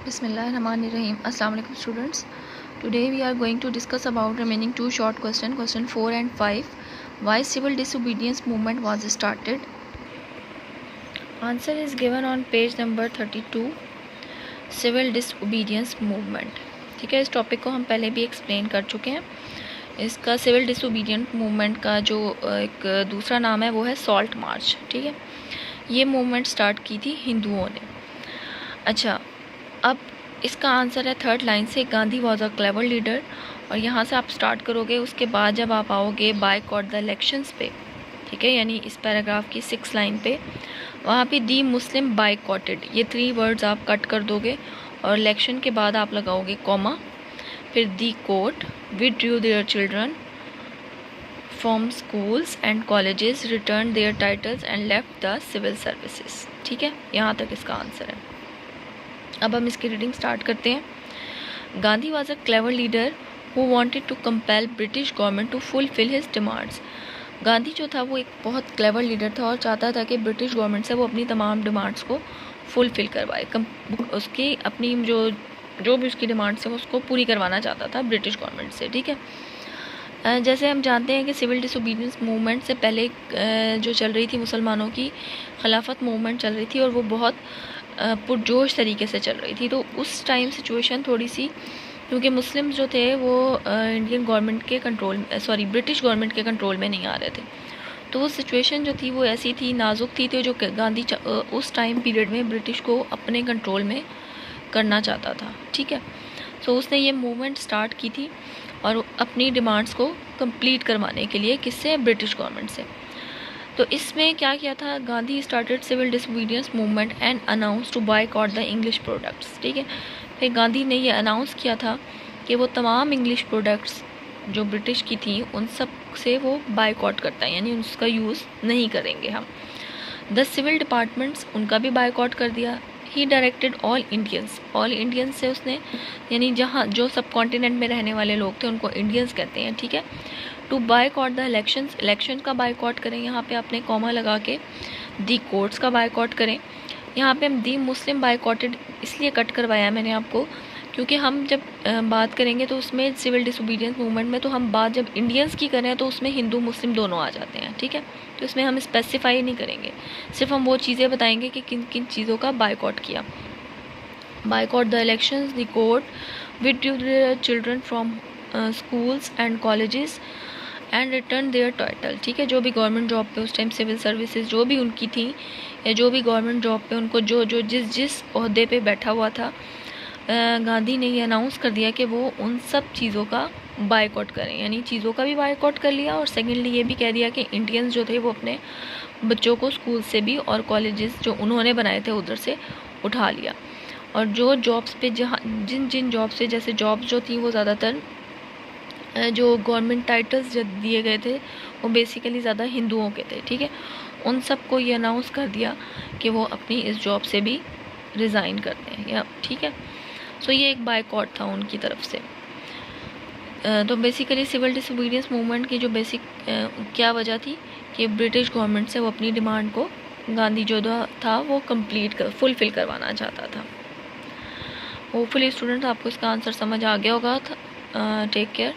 Bismillahirrahmanirrahim. Assalamu alaikum students. Today we are going to discuss about remaining two short questions, question 4 and 5. Why civil disobedience movement was started? Answer is given on page number 32. Civil disobedience movement. ठीक है, इस topic को हम पहले भी explain कर चुके हैं. इसका सिविल डिसोबीडियंट मूवमेंट का जो एक दूसरा नाम है वो है सॉल्ट मार्च. ठीक है, ये मूवमेंट स्टार्ट की थी हिंदुओं ने. अच्छा, अब इसका आंसर है थर्ड लाइन से, Gandhi was a clever leader. और यहाँ से आप स्टार्ट करोगे, उसके बाद जब आप आओगे बायकॉट द इलेक्शंस पे, ठीक है, यानी इस पैराग्राफ की 6 लाइन पे, वहाँ पे दी मुस्लिम बायकॉटेड, ये 3 वर्ड्स आप कट कर दोगे और इलेक्शन के बाद आप लगाओगे कॉमा, फिर the court withdrew their children from schools and colleges, return their titles and left the civil services. ठीक है, यहाँ तक इसका आंसर है. अब हम इसकी रीडिंग स्टार्ट करते हैं. Gandhi was a clever leader who wanted to compel British government to fulfil his demands. Gandhi जो था वो एक बहुत क्लेवर लीडर था और चाहता था कि ब्रिटिश गवर्नमेंट से वो अपनी तमाम डिमांड्स को फुलफिल करवाए. उसकी अपनी जो भी उसकी डिमांड्स हैं उसको पूरी करवाना चाहता था ब्रिटिश गवर्नमेंट से. ठीक है, जैसे हम जानते हैं कि सिविल डिसोबीडियंस मूवमेंट से पहले जो चल रही थी मुसलमानों की खिलाफत मूवमेंट चल रही थी और वो बहुत पुरजोश तरीके से चल रही थी. तो उस टाइम सिचुएशन थोड़ी सी, क्योंकि मुस्लिम जो थे वो इंडियन गवर्नमेंट के कंट्रोल, ब्रिटिश गवर्नमेंट के कंट्रोल में नहीं आ रहे थे. तो वो सिचुएशन जो थी वो ऐसी थी, नाजुक थी. तो जो गांधी उस टाइम पीरियड में ब्रिटिश को अपने कंट्रोल में करना चाहता था. ठीक है, तो उसने ये मूवमेंट स्टार्ट की थी और अपनी डिमांड्स को कंप्लीट करवाने के लिए, किससे, ब्रिटिश गवर्नमेंट से. तो इसमें क्या किया था, Gandhi started civil disobedience movement and announce to boycott the English products. ठीक है, फिर गांधी ने ये अनाउंस किया था कि वो तमाम इंग्लिश प्रोडक्ट्स जो ब्रिटिश की थी उन सब से वो बायकॉट करता है, यानी उसका यूज़ नहीं करेंगे हम. द सिविल डिपार्टमेंट्स, उनका भी बायकॉट कर दिया. ही डायरेक्टेड ऑल इंडियंस से उसने, यानी जहाँ जो सब कॉन्टिनेंट में रहने वाले लोग थे उनको इंडियंस कहते हैं. ठीक है, टू बायकॉट द इलेक्शन का बायकॉट करें, यहाँ पे आपने कॉमा लगा के. दी कोर्ट्स का बायकॉट करें. यहाँ पे हम दी मुस्लिम बायकॉटेड इसलिए कट करवाया मैंने आपको, क्योंकि हम जब बात करेंगे तो उसमें सिविल डिसोबीडियंस मूवमेंट में, तो हम बात जब इंडियंस की करें तो उसमें हिंदू मुस्लिम दोनों आ जाते हैं. ठीक है, तो इसमें हम स्पेसिफाई नहीं करेंगे, सिर्फ हम वो चीज़ें बताएंगे कि किन किन चीज़ों का बायकॉट किया. Boycott the elections, the court withdrew their children from schools and colleges and return their title. ठीक है, जो भी गवर्नमेंट जॉब पे उस टाइम सिविल सर्विसेज जो भी उनकी थी, या जो भी गवर्नमेंट जॉब पे उनको जो जिस ओहदे पे बैठा हुआ था, गांधी ने ये अनाउंस कर दिया कि वो उन सब चीज़ों का बायकॉट करें, यानी चीज़ों का भी बायकॉट कर लिया. और सेकेंडली ये भी कह दिया कि इंडियंस जो थे वो अपने बच्चों को स्कूल से भी और कॉलेजेस जो उन्होंने बनाए थे उधर से उठा लिया. और जो जॉब्स पे जहाँ जिन जॉब्स पे, जैसे जॉब्स जो थी वो ज़्यादातर जो गवर्नमेंट टाइटल्स जो दिए गए थे वो बेसिकली ज़्यादा हिंदुओं के थे. ठीक है, उन सब को ये अनाउंस कर दिया कि वो अपनी इस जॉब से भी रिज़ाइन करते हैं, या ठीक है. सो ये एक बायकॉट था उनकी तरफ से. तो बेसिकली सिविल डिसोबीडियंस मूवमेंट की जो बेसिक क्या वजह थी कि ब्रिटिश गवर्नमेंट से वो अपनी डिमांड को गांधी जो था वो फुलफ़िल करवाना चाहता था. होपफुली स्टूडेंट्स आपको इसका आंसर समझ आ गया होगा. Take care.